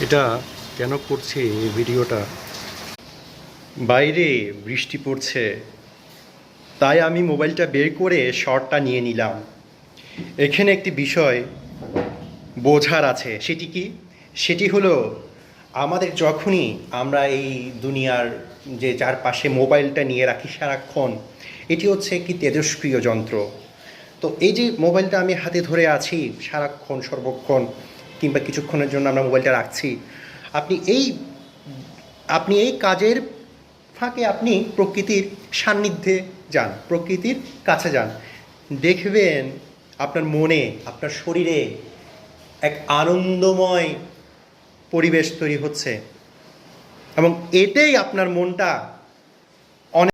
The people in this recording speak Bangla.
এটা কেন করছি এই ভিডিওটা? বাইরে বৃষ্টি পড়ছে, তাই আমি মোবাইলটা বের করে শর্টটা নিয়ে নিলাম। এখানে একটি বিষয় বোঝার আছে, সেটি কি? সেটি হলো আমাদের যখনই আমরা এই দুনিয়ার যে চারপাশে মোবাইলটা নিয়ে রাখি সারাক্ষণ, এটি হচ্ছে একটি তেজস্ক্রিয় যন্ত্র। তো এই যে মোবাইলটা আমি হাতে ধরে আছি সারাক্ষণ সর্বক্ষণ কিংবা কিছুক্ষণের জন্য আমরা মোবাইলটা রাখছি, আপনি এই আপনি এই কাজের ফাঁকে আপনি প্রকৃতির সান্নিধ্যে যান, প্রকৃতির কাছে যান, দেখবেন আপনার মনে, আপনার শরীরে এক আনন্দময় পরিবেশ তৈরি হচ্ছে এবং এতেই আপনার মনটা